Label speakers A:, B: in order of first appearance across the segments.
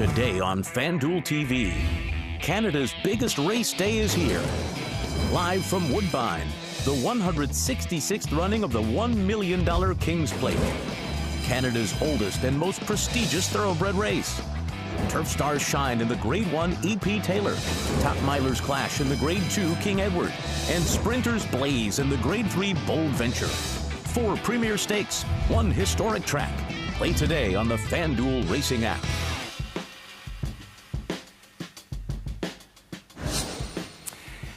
A: Today on FanDuel TV, Canada's biggest race day is here. Live from Woodbine, the 166th running of the $1 million Kings Plate. Canada's oldest and most prestigious thoroughbred race. Turf stars shine in the Grade 1 E.P. Taylor. Top milers clash in the Grade 2 King Edward. And sprinters blaze in the Grade 3 Bold Venture. 4 premier stakes, 1 historic track. Play today on the FanDuel Racing app.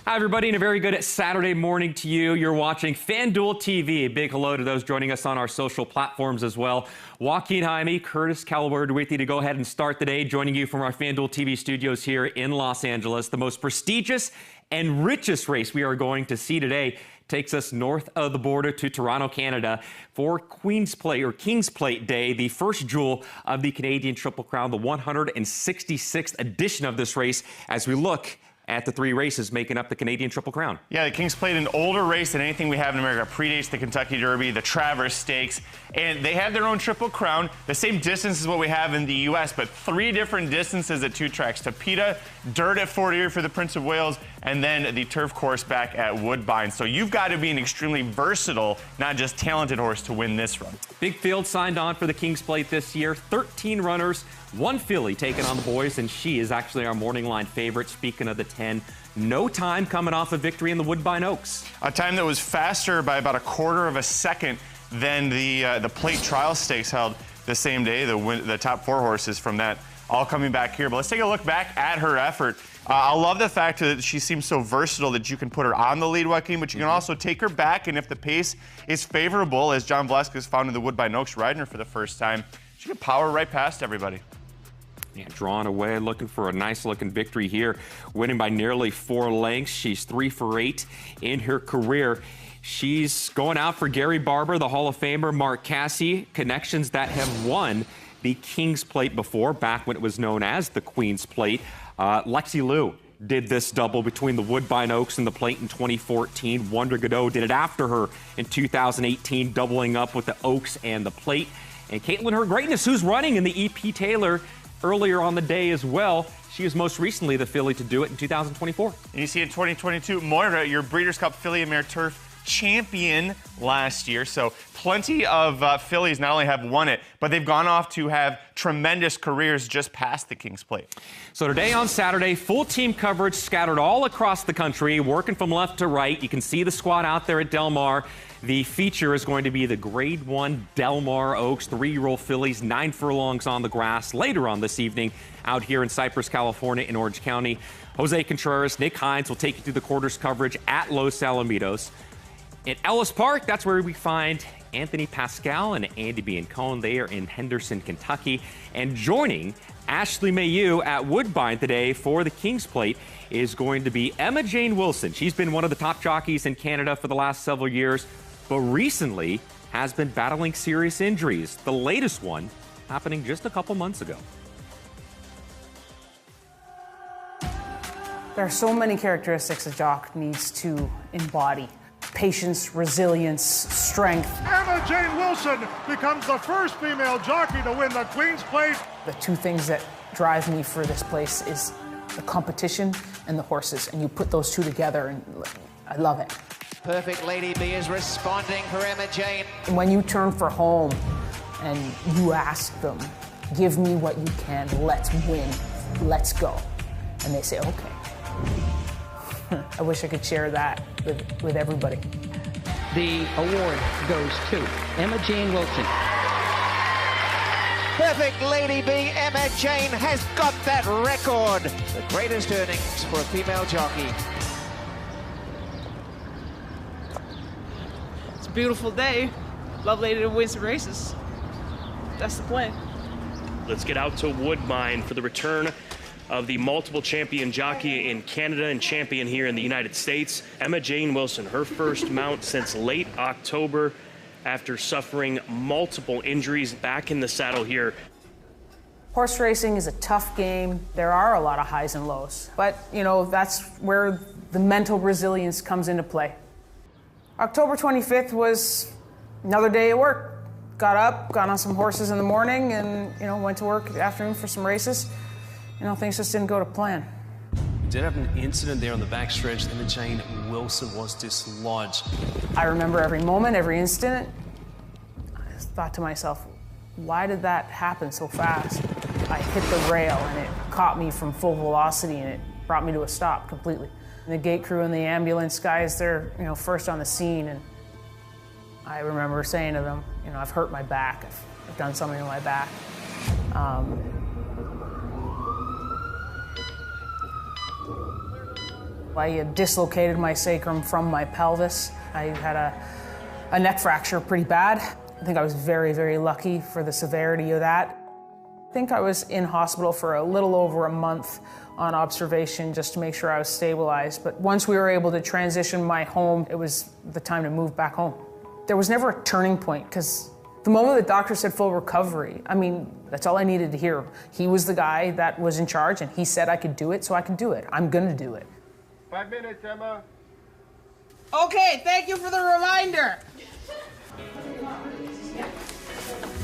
B: Hi, everybody, and a very good Saturday morning to you. You're watching FanDuel TV. A big hello to those joining us on our social platforms as well. Joaquin Jaime, Curtis Calward with you to go ahead and start the day, joining you from our FanDuel TV studios here in Los Angeles. The most prestigious and richest race we are going to see today takes us north of the border to Toronto, Canada for Kings Plate Day, the first jewel of the Canadian Triple Crown, the 166th edition of this race, as we look at the 3 races making up the Canadian Triple Crown.
C: Yeah, the Kings played an older race than anything we have in America. Predates the Kentucky Derby, the Travers Stakes, and they have their own Triple Crown. The same distance as what we have in the U.S., but 3 different distances at 2 tracks. Tapeta, dirt at Fort Erie for the Prince of Wales, and then the turf course back at Woodbine. So you've got to be an extremely versatile, not just talented horse to win this run.
B: Big field signed on for the Kings Plate this year. 13 runners, 1 filly taking on the boys, and she is actually our morning line favorite. Speaking of the 10, No Time coming off a victory in the Woodbine Oaks.
C: A time that was faster by about 1/4 of a second than the Plate Trial Stakes held the same day. The top 4 horses from that all coming back here. But let's take a look back at her effort. I love the fact that she seems so versatile that you can put her on the lead, Joaquin, but you can also take her back, and if the pace is favorable, as John Velasquez found in the Woodbine Oaks riding her for the first time, she can power right past everybody.
B: Yeah, drawn away, looking for a nice-looking victory here, winning by nearly 4 lengths. She's 3 for 8 in her career. She's going out for Gary Barber, the Hall of Famer, Mark Casse, connections that have won the King's Plate before, back when it was known as the Queen's Plate. Lexi Liu did this double between the Woodbine Oaks and the Plate in 2014. Wonder Godot did it after her in 2018, doubling up with the Oaks and the Plate. And Caitlin Her Greatness, who's running in the E.P. Taylor earlier on the day as well. She was most recently the filly to do it in 2024.
C: And you see in 2022, Moira, your Breeders' Cup Filly and Mare Turf champion last year. So plenty of fillies not only have won it, but they've gone off to have tremendous careers just past the King's Plate.
B: So today on Saturday, full team coverage scattered all across the country, working from left to right. You can see the squad out there at Del Mar. The feature is going to be the Grade 1 Del Mar Oaks, 3-year-old fillies, 9 furlongs on the grass. Later on this evening, out here in Cypress, California, in Orange County, Jose Contreras, Nick Hines will take you through the quarters coverage at Los Alamitos. At Ellis Park, that's where we find Anthony Pascal and Andy Biancone. They are in Henderson, Kentucky. And joining Ashley Mayu at Woodbine today for the King's Plate is going to be Emma Jane Wilson. She's been one of the top jockeys in Canada for the last several years, but recently has been battling serious injuries. The latest one happening just a couple months ago.
D: There are so many characteristics a jock needs to embody. Patience, resilience, strength.
E: Emma Jane Wilson becomes the first female jockey to win the Queen's Plate.
D: The 2 things that drive me for this place is the competition and the horses, and you put those 2 together, and I love it.
F: Perfect Lady B is responding for Emma Jane.
D: And when you turn for home and you ask them, give me what you can, let's win, let's go. And they say, okay. I wish I could share that with everybody.
G: The award goes to Emma Jane Wilson.
F: Perfect Lady B, Emma Jane has got that record. The greatest earnings for a female jockey.
H: It's a beautiful day. Love Lady to win some races. That's the plan.
I: Let's get out to Woodbine for the return of the multiple champion jockey in Canada and champion here in the United States, Emma Jane Wilson. Her first mount since late October after suffering multiple injuries, back in the saddle here.
D: Horse racing is a tough game. There are a lot of highs and lows, but you know, that's where the mental resilience comes into play. October 25th was another day at work. Got up, got on some horses in the morning, and went to work in the afternoon for some races. things just didn't go to plan.
J: We did have an incident there on the backstretch. Emma-Jane Wilson was dislodged.
D: I remember every moment, every instant. I just thought to myself, why did that happen so fast? I hit the rail and it caught me from full velocity and it brought me to a stop completely. And the gate crew and the ambulance guys, they're first on the scene, and I remember saying to them, I've hurt my back. I've done something to my back. I had dislocated my sacrum from my pelvis. I had a neck fracture pretty bad. I think I was very, very lucky for the severity of that. I think I was in hospital for a little over a month on observation just to make sure I was stabilized. But once we were able to transition my home, it was the time to move back home. There was never a turning point, because the moment the doctor said full recovery, that's all I needed to hear. He was the guy that was in charge, and he said I could do it, so I could do it. I'm gonna do it.
E: 5 minutes, Emma.
H: Okay, thank you for the reminder.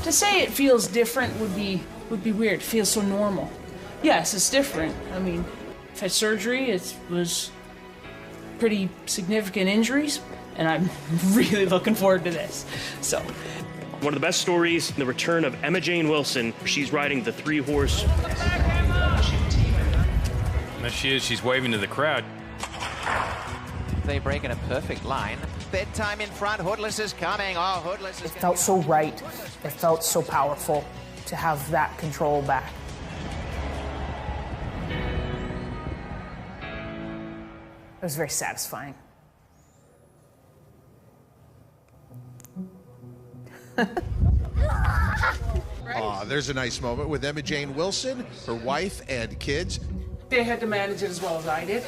H: To say it feels different would be weird. It feels so normal. Yes, it's different. I've had surgery. It was pretty significant injuries, and I'm really looking forward to this. So,
I: one of the best stories, the return of Emma-Jane Wilson. She's riding the 3-horse.
K: There she is. She's waving to the crowd.
F: They break in a perfect line. Bedtime in front. Hoodless is coming. Oh, Hoodless is.
D: It felt so right. It felt so powerful to have that control back. It was very satisfying.
L: There's a nice moment with Emma-Jane Wilson, her wife, and kids.
H: They had to manage it as well as I did.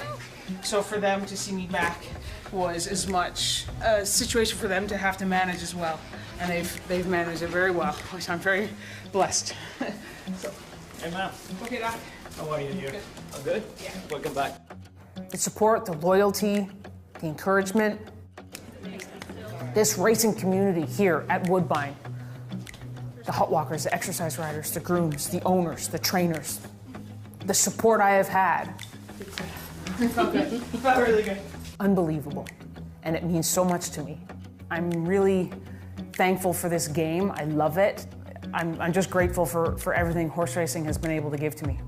H: So for them to see me back was as much a situation for them to have to manage as well. And they've managed it very well, which I'm very blessed. So,
M: hey, Mom.
H: Okay, Doc.
M: How are you?
H: Good.
M: I'm good?
H: Yeah.
M: Welcome back.
D: The support, the loyalty, the encouragement. This racing community here at Woodbine. The hot walkers, the exercise riders, the grooms, the owners, the trainers. The support I have had.
H: It felt good. It felt really good.
D: Unbelievable. And it means so much to me. I'm really thankful for this game. I love it. I'm just grateful for everything horse racing has been able to give to me.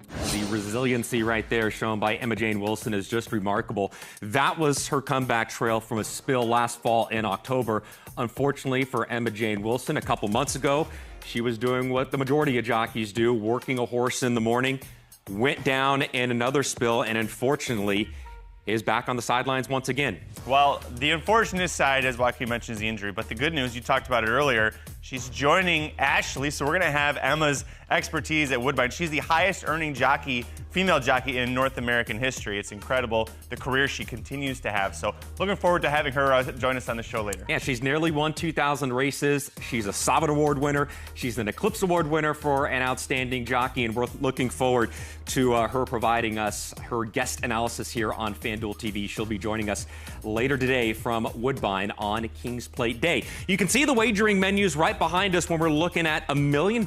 B: The resiliency right there shown by Emma-Jane Wilson is just remarkable. That was her comeback trail from a spill last fall in October. Unfortunately for Emma-Jane Wilson, a couple months ago, she was doing what the majority of jockeys do, working a horse in the morning, went down in another spill, and unfortunately is back on the sidelines once again.
C: Well, the unfortunate side, as Joaquin mentions, the injury, but the good news, you talked about it earlier, she's joining Ashley, so we're going to have Emma's expertise at Woodbine. She's the highest earning jockey, female jockey in North American history. It's incredible the career she continues to have. So looking forward to having her join us on the show later.
B: Yeah, she's nearly won 2,000 races. She's a Savant Award winner. She's an Eclipse Award winner for an outstanding jockey, and we're looking forward to her providing us her guest analysis here on FanDuel TV. She'll be joining us later today from Woodbine on Kings Plate Day. You can see the wagering menus right behind us when we're looking at $1 million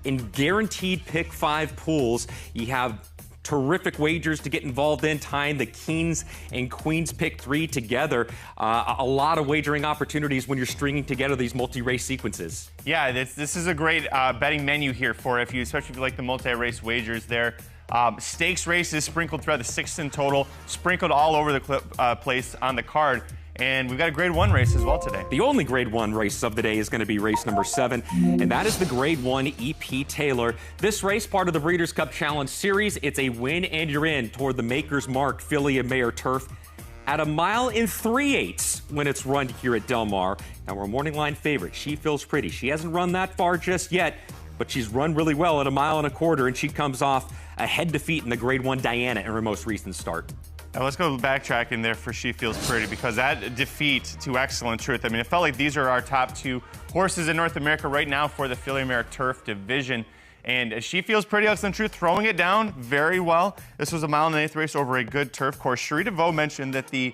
B: in guaranteed pick 5 pools. You have terrific wagers to get involved in, tying the Kings and Queens pick 3 together. A lot of wagering opportunities when you're stringing together these multi-race sequences.
C: Yeah, this is a great betting menu here for if you, especially if you like the multi-race wagers there. Stakes races sprinkled throughout the 6 in total, sprinkled all over the place on the card. And we've got a Grade 1 race as well today.
B: The only Grade 1 race of the day is going to be race number 7, and that is the Grade 1 EP Taylor. This race, part of the Breeders' Cup Challenge Series, it's a win and you're in toward the Maker's Mark Filly and Mare Turf at 1 mile and 3/8 when it's run here at Del Mar. Now, we're a morning line favorite. She feels pretty. She hasn't run that far just yet, but she's run really well at 1 1/4 miles, and she comes off a head defeat in the Grade 1 Diana in her most recent start.
C: Now let's go backtracking there for She Feels Pretty, because that defeat to Excellent Truth, I mean, it felt like these are our top 2 horses in North America right now for the Filly Mare Turf division. And She Feels Pretty, Excellent Truth, throwing it down very well. This was a 1 1/8 mile race over a good turf course. Cherie DeVoe mentioned that the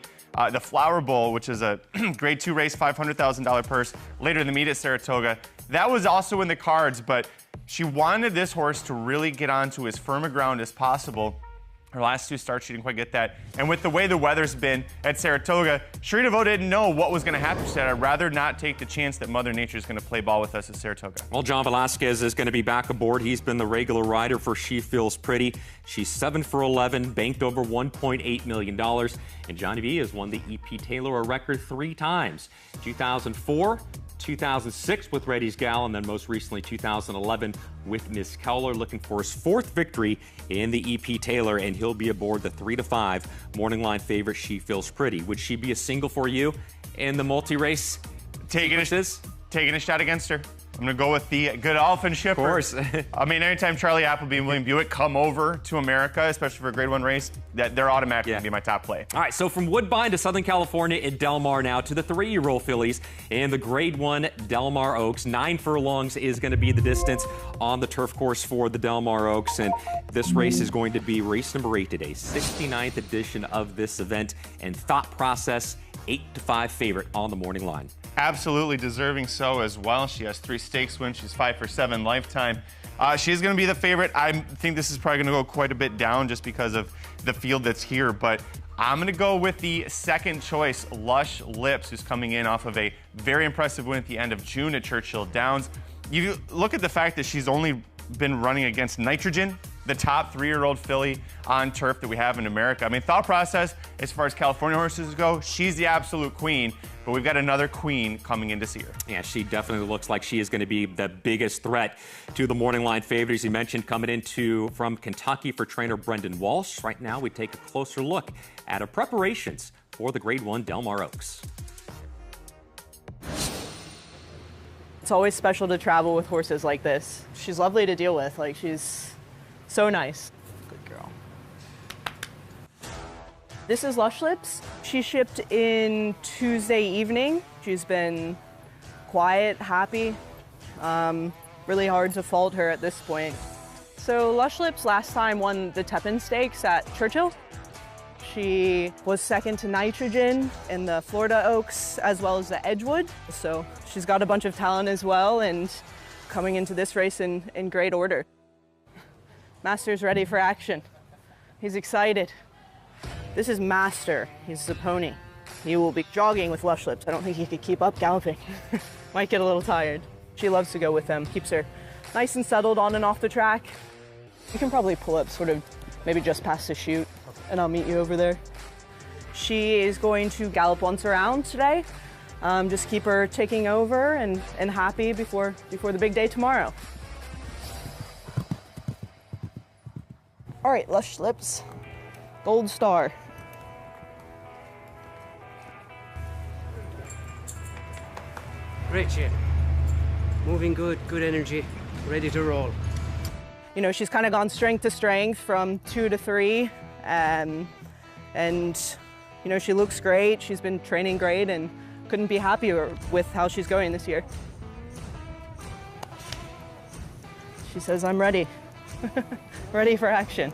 C: the Flower Bowl, which is a grade 2 race, $500,000 purse. Later in the meet at Saratoga. That was also in the cards, but she wanted this horse to really get onto as firm a ground as possible. Her last 2 starts, she didn't quite get that. And with the way the weather's been at Saratoga, Cherie DeVaux didn't know what was going to happen. She said, I'd rather not take the chance that Mother Nature is going to play ball with us at Saratoga.
B: Well, John Velasquez is going to be back aboard. He's been the regular rider for She Feels Pretty. She's 7 for 11, banked over $1.8 million. And Johnny V has won the E.P. Taylor a record 3 times. 2004, 2006 with Reddy's Gal, and then most recently 2011 with Miss Keller, looking for his 4th victory in the E.P. Taylor, and he'll be aboard the 3-5 morning line favorite She Feels Pretty. Would she be a single for you in the multi-race?
C: Taking a shot against her. I'm going to go with the Godolphin shipper.
B: Of course.
C: I mean, anytime Charlie Appleby and William Buick come over to America, especially for a grade 1 race, that they're automatically going to be my top play.
B: All right, so from Woodbine to Southern California at Del Mar now to the 3-year-old fillies and the grade 1 Del Mar Oaks. 9 furlongs is going to be the distance on the turf course for the Del Mar Oaks. And this race is going to be race number 8 today, 69th edition of this event. And Thought Process, 8-5 favorite on the morning line.
C: Absolutely deserving so as well. She has 3 stakes wins. She's 5 for 7 lifetime. She's going to be the favorite. I think this is probably going to go quite a bit down just because of the field that's here. But I'm going to go with the second choice, Lush Lips, who's coming in off of a very impressive win at the end of June at Churchill Downs. You look at the fact that she's only been running against Nitrogen, the top 3-year-old filly on turf that we have in America. I mean, Thought Process, as far as California horses go, she's the absolute queen, but we've got another queen coming in to see her.
B: Yeah, she definitely looks like she is going to be the biggest threat to the morning line favorite, as you mentioned, coming into from Kentucky for trainer Brendan Walsh. Right now, we take a closer look at her preparations for the grade 1 Del Mar Oaks.
M: It's always special to travel with horses like this. She's lovely to deal with. Like, she's so nice. Good girl. This is Lush Lips. She shipped in Tuesday evening. She's been quiet, happy. Really hard to fault her at this point. So Lush Lips last time won the Tepin Stakes at Churchill. She was second to Nitrogen in the Florida Oaks as well as the Edgewood. So she's got a bunch of talent as well and coming into this race in great order. Master's ready for action. He's excited. This is Master. He's a pony. He will be jogging with Lush Lips. I don't think he could keep up galloping. Might get a little tired. She loves to go with them. Keeps her nice and settled on and off the track. You can probably pull up sort of maybe just past the chute, and I'll meet you over there. She is going to gallop once around today. Just keep her taking over and happy before the big day tomorrow. All right, Lush Lips, Gold Star.
G: Great shape. Moving good, good energy, ready to roll.
M: You know, she's kind of gone strength to strength from 2 to 3. And, you know, she looks great. She's been training great and couldn't be happier with how she's going this year. She says, I'm ready. Ready for action.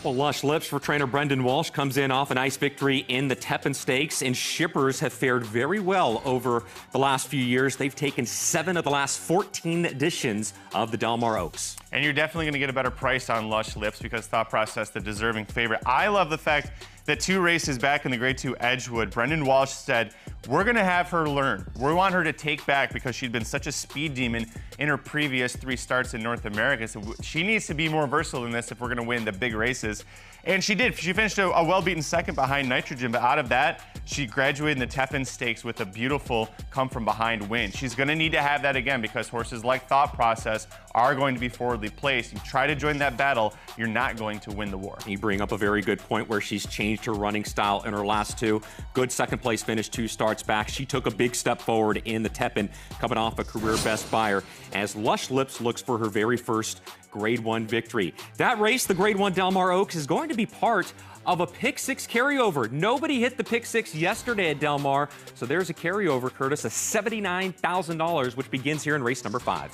B: Well, Lush Lips for trainer Brendan Walsh comes in off a nice victory in the Tepin Stakes, and shippers have fared very well over the last few years. They've taken 7 of the last 14 editions of the Del Mar Oaks.
C: And you're definitely going to get a better price on Lush Lips because Thought Process, the deserving favorite. I love the fact that 2 races back in the grade 2 Edgewood, Brendan Walsh said, we're going to have her learn. We want her to take back because she'd been such a speed demon in her previous 3 starts in North America. So she needs to be more versatile than this if we're going to win the big races. And she did. She finished a well-beaten second behind Nitrogen, but out of that, she graduated in the Tepin Stakes with a beautiful come-from-behind win. She's going to need to have that again because horses like Thought Process are going to be forwardly placed. You try to join that battle, you're not going to win the war.
B: You bring up a very good point where she's changed her running style in her last 2. Good second-place finish 2 starts back. She took a big step forward in the Tepin, coming off a career best buyer, as Lush Lips looks for her very first Grade 1 victory. That race, the Grade 1 Del Mar Oaks, is going to be part of a Pick 6 carryover. Nobody hit the Pick 6 yesterday at Del Mar, so there's a carryover, Curtis, of $79,000, which begins here in race number 5.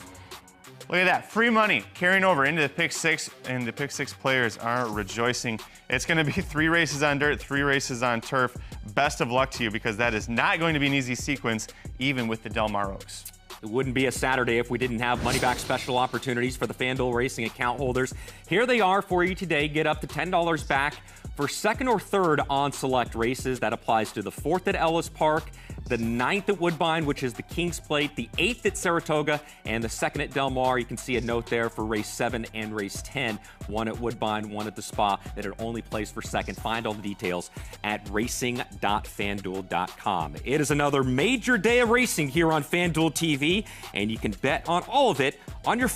C: Look at that, free money carrying over into the Pick 6, and the Pick 6 players are rejoicing. It's going to be 3 races on dirt, 3 races on turf. Best of luck to you, because that is not going to be an easy sequence, even with the Del Mar Oaks.
B: It wouldn't be a Saturday if we didn't have money back special opportunities for the FanDuel Racing account holders. Here they are for you today. Get up to $10 back for second or third on select races. That applies to the 4th at Ellis Park, the 9th at Woodbine, which is the Kings Plate, the 8th at Saratoga, and the 2nd at Del Mar. You can see a note there for race 7 and race 10. 1 at Woodbine, 1 at the Spa, that it only plays for second. Find all the details at racing.fanduel.com. It is another major day of racing here on FanDuel TV, and you can bet on all of it on your